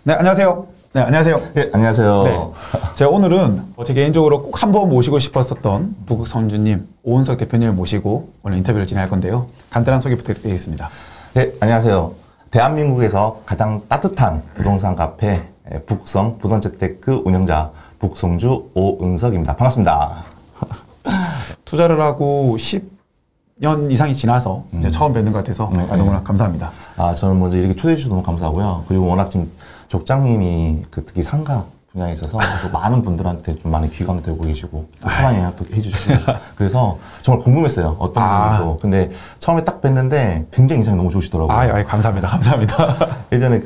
네, 안녕하세요. 네, 안녕하세요. 네, 안녕하세요. 네, 제가 오늘은 제 개인적으로 꼭 한번 모시고 싶었었던 부국성주님, 오은석 대표님을 모시고 오늘 인터뷰를 진행할 건데요. 간단한 소개 부탁드리겠습니다. 네, 안녕하세요. 대한민국에서 가장 따뜻한 부동산 카페 북성 부동재테크 운영자 북성주 오은석입니다. 반갑습니다. 투자를 하고 10년 이상이 지나서 이제 처음 뵙는 것 같아서 너무나 감사합니다. 저는 먼저 이렇게 초대해 주셔서 너무 감사하고요. 그리고 워낙 지금 족장님이 특히 상가 분야에 있어서 많은 분들한테 좀 많은 귀감도 되고 계시고 천만 예약도 해주시고 그래서 정말 궁금했어요. 어떤 분들도. 근데 처음에 딱 뵀는데 굉장히 인상이 너무 좋으시더라고요. 감사합니다. 감사합니다. 예전에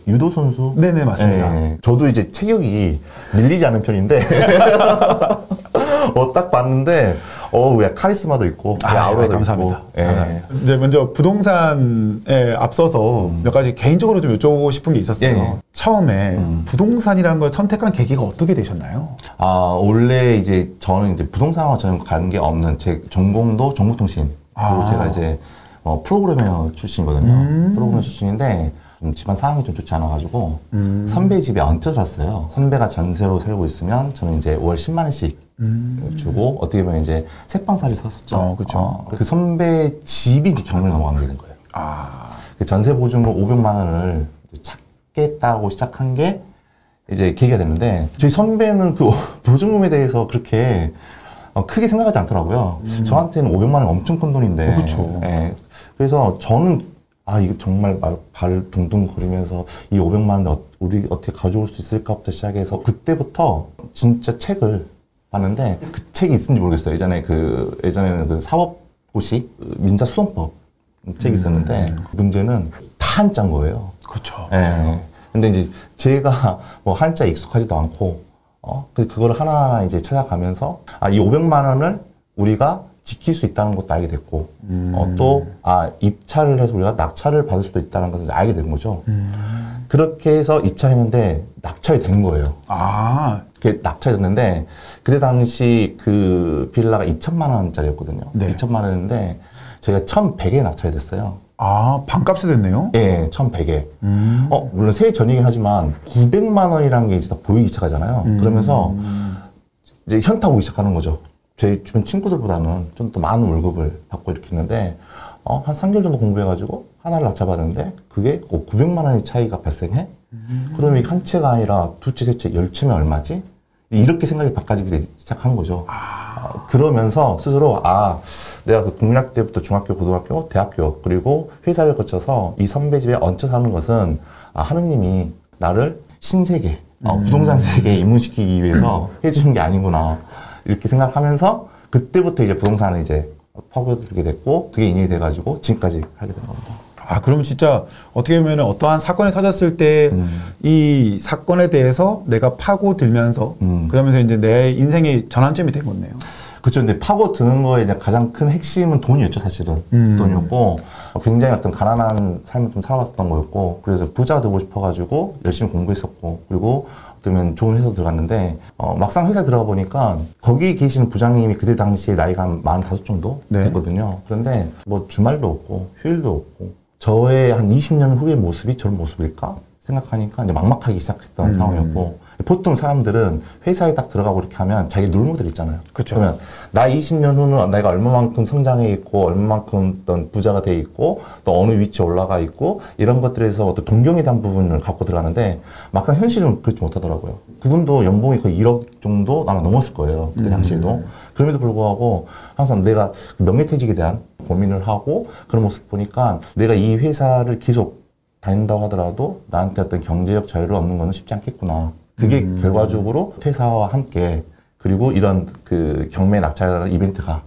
유도 선수? 네네, 맞습니다. 저도 이제 체격이 밀리지 않은 편인데 딱 봤는데 카리스마도 있고 아우라도 감사합니다. 있고. 감사합니다. 이제 먼저 부동산에 앞서서 몇 가지 개인적으로 좀 여쭤보고 싶은 게 있었어요. 처음에 부동산이라는 걸 선택한 계기가 어떻게 되셨나요? 원래 저는 부동산과 전혀 관계 없는 제 전공도 정보통신. 그리고 제가 이제 프로그래머 출신이거든요. 프로그래머 출신인데 집안 상황이 좀 좋지 않아가지고 선배 집에 얹혀 살았어요. 선배가 전세로 살고 있으면 저는 이제 월 10만 원씩 주고 어떻게 보면 이제 새방살이 샀었죠. 그렇죠. 그 선배 집이 이제 경매로 넘어가게 된 거예요. 그 전세 보증금 500만 원을 찾겠다고 시작한 게 이제 계기가 됐는데 저희 선배는 그 보증금에 대해서 그렇게 크게 생각하지 않더라고요. 저한테는 500만 원 엄청 큰 돈인데. 그렇죠. 그래서 저는 이거 정말 발 둥둥 거리면서 이 500만 원 우리 어떻게 가져올 수 있을까부터 시작해서 그때부터 진짜 책을 봤는데 그 책이 있는지 모르겠어요. 예전에는 그 사법고시 민사수원법 책이 있었는데 문제는 다 한자인 거예요. 그렇죠. 근데 이제 제가 한자 익숙하지도 않고 그거를 하나하나 이제 찾아가면서 이 500만 원을 우리가 지킬 수 있다는 것도 알게 됐고 입찰을 해서 우리가 낙찰을 받을 수도 있다는 것을 알게 된 거죠. 그렇게 해서 입찰했는데 낙찰이 된 거예요. 그게 낙찰이 됐는데 그때 당시 그 빌라가 2천만 원짜리였거든요. 네. 2천만 원인데 저희가 1,100에 낙찰이 됐어요. 반값이 됐네요? 네, 1,100에. 물론 세액 전이긴 하지만 900만 원이라는 게 이제 다 보이기 시작하잖아요. 그러면서 이제 현타 오기 시작하는 거죠. 제 주변 친구들보다는 좀 더 많은 월급을 받고 이렇게 했는데, 한 3개월 정도 공부해가지고 하나를 낙찰받았는데, 그게 900만 원의 차이가 발생해? 그러면 이게 한 채가 아니라 두 채, 세 채, 10채면 얼마지? 이렇게 생각이 바꿔지기 시작한 거죠. 그러면서 스스로, 내가 그 국민학교 때부터 중학교, 고등학교, 대학교, 그리고 회사를 거쳐서 이 선배 집에 얹혀 사는 것은, 하느님이 나를 신세계, 부동산 세계에 입문시키기 위해서 해주는 게 아니구나. 이렇게 생각하면서 그때부터 이제 부동산을 이제 파고들게 됐고 그게 인연이 돼가지고 지금까지 하게 된 겁니다. 그러면 진짜 어떻게 보면 어떠한 사건이 터졌을 때 이 사건에 대해서 내가 파고들면서 그러면서 이제 내 인생의 전환점이 된 거네요. 그렇죠. 근데 파고드는 거에 이제 가장 큰 핵심은 돈이었죠, 사실은. 돈이었고, 굉장히 어떤 가난한 삶을 좀 살아왔던 거였고, 그래서 부자가 되고 싶어가지고 열심히 공부했었고, 그리고 어쩌면 좋은 회사 들어갔는데, 막상 회사에 들어가 보니까, 거기 계시는 부장님이 그때 당시에 나이가 한 45 정도 됐거든요. 그런데 주말도 없고, 휴일도 없고, 저의 한 20년 후의 모습이 저런 모습일까? 생각하니까 이제 막막하기 시작했던 상황이었고, 보통 사람들은 회사에 딱 들어가고 이렇게 하면 자기 룰모델 있잖아요. 그렇죠. 그러면 나 20년 후는 내가 얼마만큼 성장해 있고, 얼마만큼 어떤 부자가 돼 있고, 또 어느 위치에 올라가 있고, 이런 것들에서 어떤 동경에 대한 부분을 갖고 들어가는데, 막상 현실은 그렇지 못하더라고요. 그분도 연봉이 거의 1억 정도 아마 넘었을 거예요. 그때 당시에도. 그럼에도 불구하고 항상 내가 명예퇴직에 대한 고민을 하고, 그런 모습 보니까 내가 이 회사를 계속 다닌다고 하더라도 나한테 어떤 경제적 자유를 얻는 거는 쉽지 않겠구나. 그게 결과적으로 퇴사와 함께 그리고 이런 그 경매 낙찰 이벤트가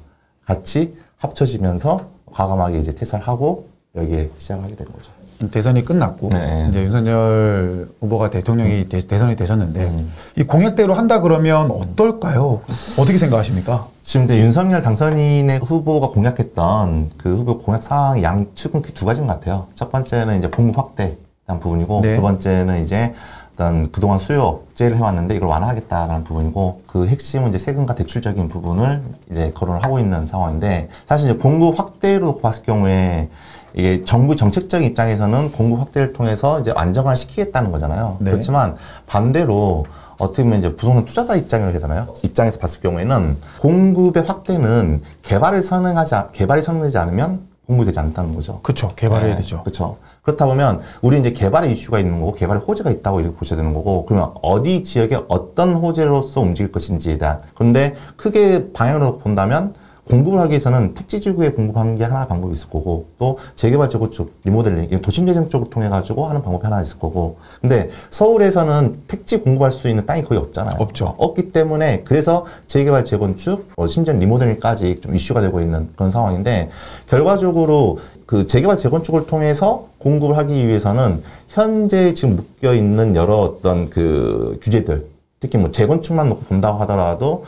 같이 합쳐지면서 과감하게 이제 퇴사를 하고 여기에 시작하게 된 거죠. 대선이 끝났고 이제 윤석열 후보가 대통령이 대선이 되셨는데 이 공약대로 한다 그러면 어떨까요? 어떻게 생각하십니까? 지금 이제 윤석열 당선인의 후보가 공약했던 그 후보 공약 사항 양측은 두 가지인 것 같아요. 첫 번째는 이제 공급 확대에 대한 부분이고 두 번째는 이제 어떤 그동안 수요 억제를 해왔는데 이걸 완화하겠다라는 부분이고 그 핵심은 이제 세금과 대출적인 부분을 이제 거론을 하고 있는 상황인데 사실 이제 공급 확대로 봤을 경우에 이게 정부 정책적인 입장에서는 공급 확대를 통해서 이제 안정화시키겠다는 거잖아요. 네. 그렇지만 반대로 어떻게 보면 이제 부동산 투자자 입장이라고 해야 되나요? 입장에서 봤을 경우에는 공급의 확대는 개발이 성능하지 않으면 공급이 되지 않다는 거죠. 그렇죠. 개발해야 되죠. 그렇죠. 그렇다 보면 우리 이제 개발의 이슈가 있는 거고 개발의 호재가 있다고 이렇게 보셔야 되는 거고 그러면 어디 지역에 어떤 호재로서 움직일 것인지에 대한 그런데 크게 방향으로 본다면 공급을 하기 위해서는 택지지구에 공급하는 게 하나 방법이 있을 거고 또 재개발 재건축 리모델링 도심재생 쪽을 통해 가지고 하는 방법이 하나 있을 거고 근데 서울에서는 택지 공급할 수 있는 땅이 거의 없잖아요. 없죠. 없기 때문에 그래서 재개발 재건축 심지어 리모델링까지 좀 이슈가 되고 있는 그런 상황인데 결과적으로 그 재개발 재건축을 통해서 공급을 하기 위해서는 현재 지금 묶여 있는 여러 어떤 그 규제들 특히 뭐 재건축만 놓고 본다고 하더라도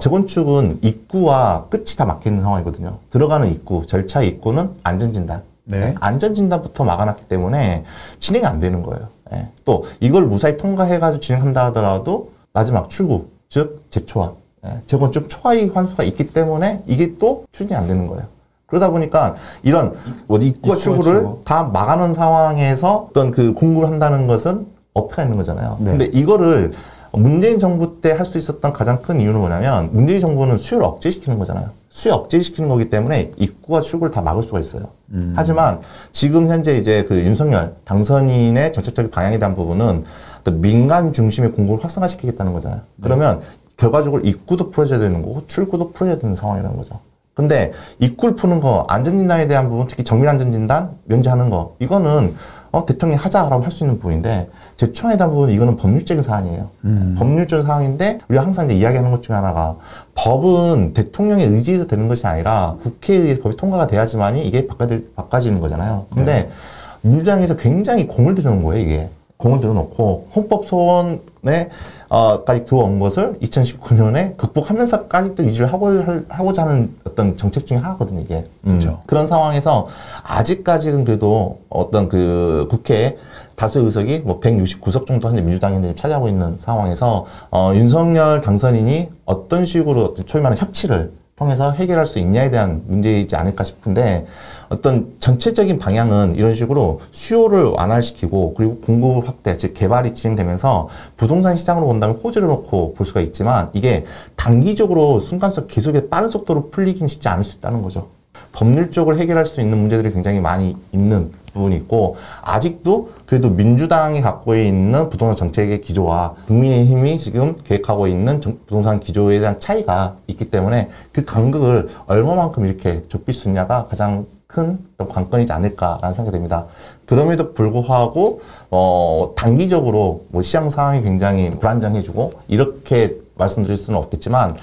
재건축은 입구와 끝이 다 막혀 있는 상황이거든요. 들어가는 입구, 절차 입구는 안전진단. 네. 안전진단부터 막아놨기 때문에 진행이 안 되는 거예요. 예. 또 이걸 무사히 통과해가지고 진행한다 하더라도 마지막 출구, 즉 재초안, 재건축 초과이익 환수가 있기 때문에 이게 또 추진이 안 되는 거예요. 그러다 보니까 이런 입구와 출구를 다 막아놓은 상황에서 어떤 그 공급을 한다는 것은 어폐가 있는 거잖아요. 네. 근데 이거를 문재인 정부 때 할 수 있었던 가장 큰 이유는 뭐냐면 문재인 정부는 수요를 억제시키는 거잖아요. 수요 억제시키는 거기 때문에 입구와 출구를 다 막을 수가 있어요. 하지만 지금 현재 이제 그 윤석열 당선인의 정책적인 방향에 대한 부분은 어떤 민간 중심의 공급을 활성화시키겠다는 거잖아요. 그러면 결과적으로 입구도 풀어줘야 되는 거고 출구도 풀어야 되는 상황이라는 거죠. 근데 입구를 푸는 거, 안전진단에 대한 부분, 특히 정밀안전진단 면제하는 거, 이거는 대통령이 하자라고 할 수 있는 부분인데 재초안에 대한 부분은 이거는 법률적인 사안이에요. 법률적인 사항인데 우리가 항상 이제 이야기하는 것 중에 하나가 법은 대통령의 의지에서 되는 것이 아니라 국회에 의해서 법이 통과가 돼야지만이 이게 바꿔지는 거잖아요. 근데 민주당에서 굉장히 공을 들여놓은 거예요, 이게. 공을 들여놓고 헌법 소원에 까지 들어온 것을 2019년에 극복하면서까지 또 유지를 하고자 하는 어떤 정책 중에 하나거든요, 이게. 그렇죠. 그런 상황에서 아직까지는 그래도 어떤 그 국회 다수의 의석이 뭐 169석 정도 현재 민주당이 현재 차지하고 있는 상황에서 윤석열 당선인이 어떤 식으로 소위 말하는 협치를 통해서 해결할 수 있냐에 대한 문제이지 않을까 싶은데 어떤 전체적인 방향은 이런 식으로 수요를 완화시키고 그리고 공급 확대, 즉 개발이 진행되면서 부동산 시장으로 본다면 호재를 놓고 볼 수가 있지만 이게 단기적으로 순간적 계속의 빠른 속도로 풀리긴 쉽지 않을 수 있다는 거죠. 법률적으로 해결할 수 있는 문제들이 굉장히 많이 있는 부분이 있고 아직도 그래도 민주당이 갖고 있는 부동산 정책의 기조와 국민의힘이 지금 계획하고 있는 부동산 기조에 대한 차이가 있기 때문에 그 간극을 얼마만큼 이렇게 좁힐 수 있냐가 가장 큰 관건이지 않을까라는 생각이 듭니다. 그럼에도 불구하고 단기적으로 뭐 시장 상황이 굉장히 불안정해지고 이렇게 말씀드릴 수는 없겠지만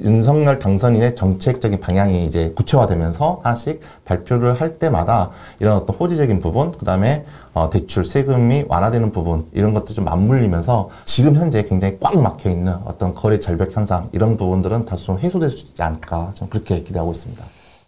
윤석열 당선인의 정책적인 방향이 이제 구체화되면서 하나씩 발표를 할 때마다 이런 어떤 호재적인 부분, 그다음에 대출 세금이 완화되는 부분 이런 것들 좀 맞물리면서 지금 현재 굉장히 꽉 막혀 있는 어떤 거래 절벽 현상 이런 부분들은 다소 좀 해소될 수 있지 않을까 좀 그렇게 기대하고 있습니다.